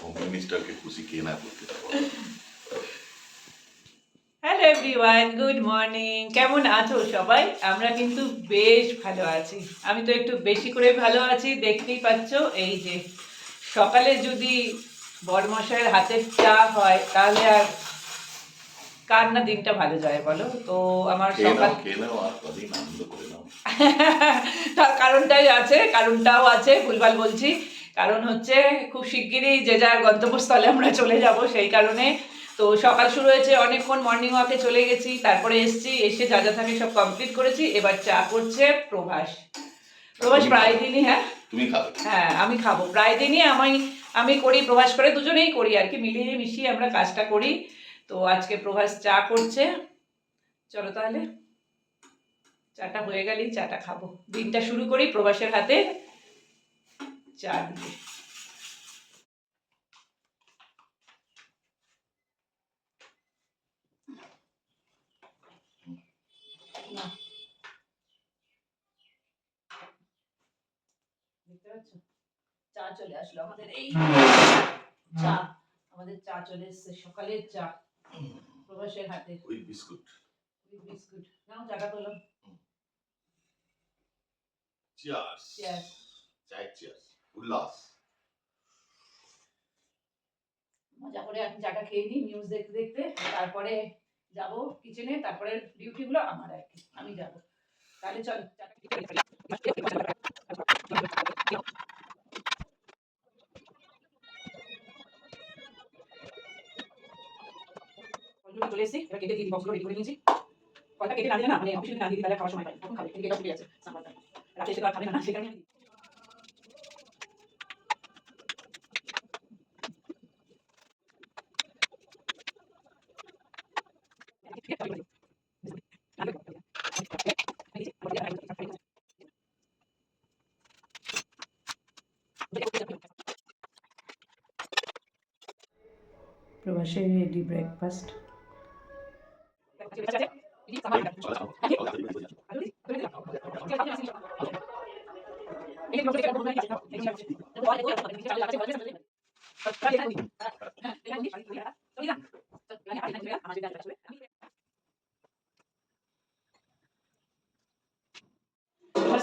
Home মিনিস্টারকে খুশি কে না করতে পারে। Hello everyone, good morning. কেমন আছো সবাই? আমরা কিন্তু বেশ ভালো আছি। আমি তো একটু বেশি করে ভালো আছি, দেখতেই পাচ্ছ। এই যে সকালে যদি বড়মশাইয়ের হাতের চা হয় তাহলে আর কার না দিনটা ভালো যায় বলো তো। আমার সকাল খেয়ে নাও আর কদিন আনন্দ করে নাও। তার কারণটাই আছে, কারণটাও আছে, ভুলভাল বলছি। কারণ হচ্ছে খুব শিগগিরই যে যার গন্তব্যস্থলে আমরা চলে যাব, সেই কারণে। তো সকাল শুরু হয়েছে, অনেকক্ষণ মর্নিং ওয়াকে চলে গেছি, তারপরে এসছি, এসে যা যা থাকে সব কমপ্লিট করেছি। এবার চা করছে প্রভাস। প্রভাস প্রায় দিনই, হ্যাঁ তুমি খাবে? হ্যাঁ আমি খাবো। প্রায় দিনই আমি করি, প্রভাস করে, দুজনেই করি আর কি, মিলিয়ে মিশিয়ে আমরা কাজটা করি। তো আজকে প্রভাস চা করছে। চলো তাহলে চাটা হয়ে গেলেই চাটা খাবো। দিনটা শুরু করি প্রবাসের হাতে চা দিয়ে। দেখতে পাচ্ছ চা চলে আসলো আমাদের। এই চা, আমাদের চা চলে এসছে, সকালের চা প্রবাসের হাতে। With biscuit. বিস্কুট নাও, চাটা তোলো। চিয়ার্স। চিয়ার্স। চাই চিয়ার্স। উল্লাস। মজা করে আমি চাটা খেয়ে নিই নিউজ দেখতে দেখতে, তারপরে যাব কিচেনে, তারপরে ডিউটি গুলো আমার আর কি, আমি যাব। তাহলে চল চলে এসেছি। এবার কেটে দিয়ে বক্সগুলো রেডি করে নিয়েছি। কলটা কেটে না দিলে না, মানে অফিসে না দিয়ে দিলে খাওয়ার সময় পাই, তখন খাবে। কিন্তু এটা ফুটে আছে সাম্বারটা, রাতে এসে তো আর খাবে না, সেটা আমি প্রবাসে রেডি ব্রেকফাস্ট।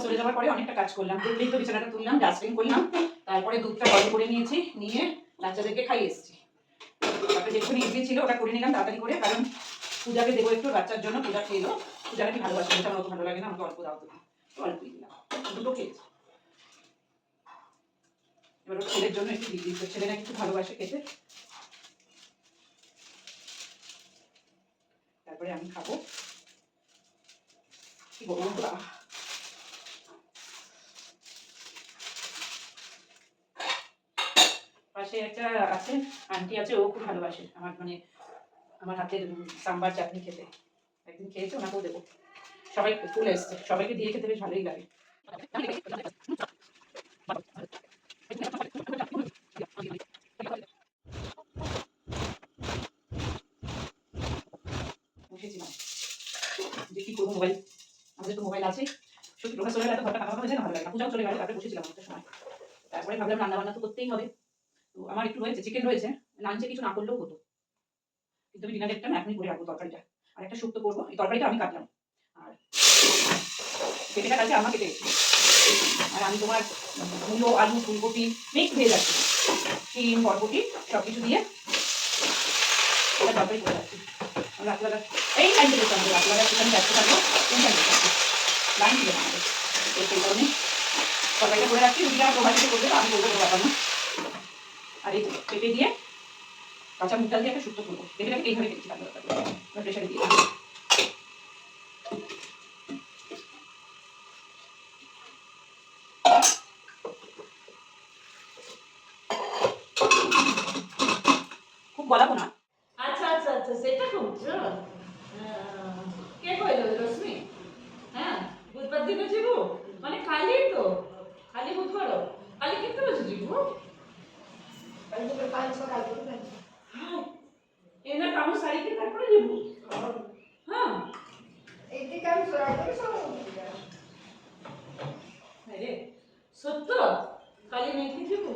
চলে যাওয়ার পরে অনেকটা কাজ করলাম, দেখলেই তো, বিছানাটা তুললাম, ডাস্টিং করলাম, তারপরে দুধটা গরম করে নিয়েছি, নিয়ে বাচ্চাদেরকে খাইয়ে এসেছি। তারপরে যেটুকুনি ইডলি ছিল ওটা করে নিলাম তাড়াতাড়ি করে, কারণ পূজাকে দেবো একটু, বাচ্চার জন্য। পূজা খেয়ে দেবো, পূজা নাকি ভালোবাসে, এটা আমার অত ভালো লাগে না, আমাকে অল্প দাও, তুমি অল্পই দিলাম, দুটো খেয়েছি। এবার ওর ছেলের জন্য একটু দিদি, ছেলে নাকি একটু ভালোবাসে খেতে। তারপরে আমি খাবো। কি বলবো, পাশে একটা আছে আন্টি আছে, ও খুব ভালোবাসে আমার, মানে আমার হাতের সাম্বার চাটনি খেতে। একদিন খেয়েছে, ওনাকেও দেবো। সবাই তুলে এসছে, সবাইকে দিয়ে খেতে বেশ ভালোই লাগে। বসেছিলাম যে কি করবো, মোবাইল, আমাদের তো মোবাইল আছে। সত্যি প্রকাশ চলে গেলে তো ঘরটা ফাঁকা ফাঁকা হয়ে যায় না, ভালো লাগে না। পূজাও চলে গেল, তারপরে বসেছিলাম অনেকটা সময়। তারপরে ভাবলাম রান্না বান্না তো করতেই হবে। তো আমার একটু রয়েছে, চিকেন রয়েছে, লাঞ্চে কিছু না করলেও হতো, কিন্তু আমি ডিনারে একটা না এখনই করে রাখবো তরকারিটা। আর একটা শুক্তো করবো, এই তরকারিটা আমি কাটলাম। আর পেঁপেটা কালকে আমার কেটে গেছি। আর আমি তোমার মূলো, আলু, ফুলকপি মিক্স ভেজ আছে, শিম, বরবটি সব কিছু দিয়ে এটা তরকারি করে রাখছি। রাত্রিবেলা এই টাইম থেকে আমাদের রাত্রিবেলা একটুখানি ব্যস্ত থাকবো, এই টাইম লাইন ছিল আমাদের, তো সেই কারণে তরকারিটা করে রাখছি। রুটিটা আমার প্রভাবিত করবে, আমি করবো ব্যাপার না। আর এই পেঁপে দিয়ে কাঁচা মুগ ডাল দিয়ে একটা শুক্তো করবো। পেঁপেটাকে এইভাবে কেটেছি পাতলা পাতলা করে, প্রেশারে দিয়ে খুব গলাবো না। আচ্ছা আচ্ছা আচ্ছা, সেটা করছো। কে কইলো রশ্মি? হ্যাঁ, বুধবার দিনে যাবো, মানে কালই তো, কালি বুধবার, কালি কেতে বাজে যাবো? কালি তো কাল সকাল করে যাবো। হ্যাঁ, এনা কাম সারিকে তারপরে যাবো। হ্যাঁ, এই কাম সারা করে সব আরে সত্য কালি নেই যাবো।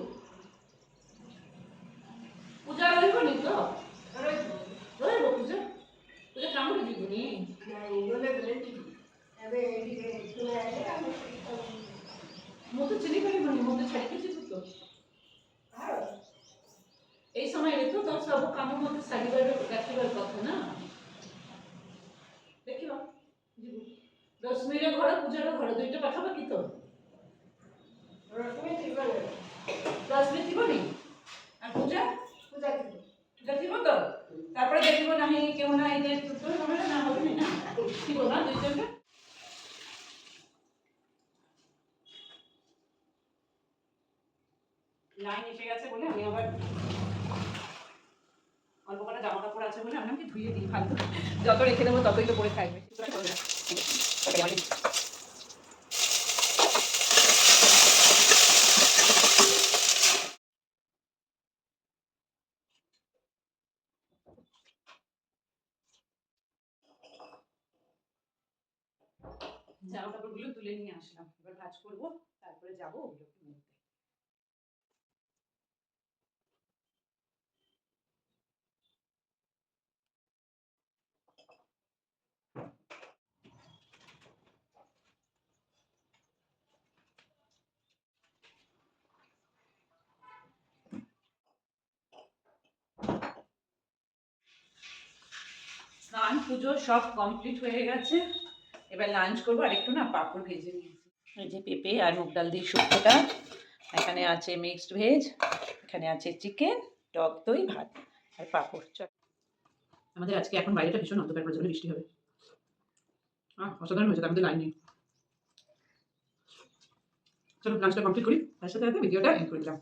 তো রইবো পুজো পুজো কামড়ে দিবনি মতো চিনি କରିବନି ମତେ ଛାଡ଼ିକି ଯିବୁ ତ ଏଇ ସମୟରେ ତ ତୋର ସବୁ କାମ ମତେ ସାରିବାର ଡାକିବାର କଥା ନା ଦେଖିବା ଯିବୁ ଦଶମୀରେ ଘର ପୂଜାର ଘର ଦୁଇଟା ପାଖାପାଖି ତ ଦଶମୀ ଥିବନି আর পূজা পূজা ଥିବ ତ তারপরে ଦେଖିବ ନାହିଁ কেউ না এই যে তো সময় না হবে না ଥିବ না দুইজনটা লাইন এসে গেছে বলে আমি আবার অল্প কটা জামা কাপড় আছে বলে আমি আমাকে ধুয়ে দিই ফালতু যত রেখে দেবো ততই তো পরে থাকবে জামা কাপড়গুলো তুলে নিয়ে আসলাম এবার ভাঁজ করবো তারপরে যাবো ওগুলোকে নিতে স্নান পুজো সব কমপ্লিট হয়ে গেছে এবার লাঞ্চ করবো আর একটু না পাঁপড় ভেজে নিয়েছি এই যে পেঁপে আর মুগ ডাল দিয়ে শুক্তোটা এখানে আছে মিক্সড ভেজ এখানে আছে চিকেন টক দই ভাত আর পাঁপড় চল আমাদের আজকে এখন বাইরেটা ভীষণ অন্ধকার করে যাবে বৃষ্টি হবে অসাধারণ হয়েছে তার মধ্যে লাইন নেই চলো লাঞ্চটা কমপ্লিট করি তার সাথে ভিডিওটা এন্ড করে দিলাম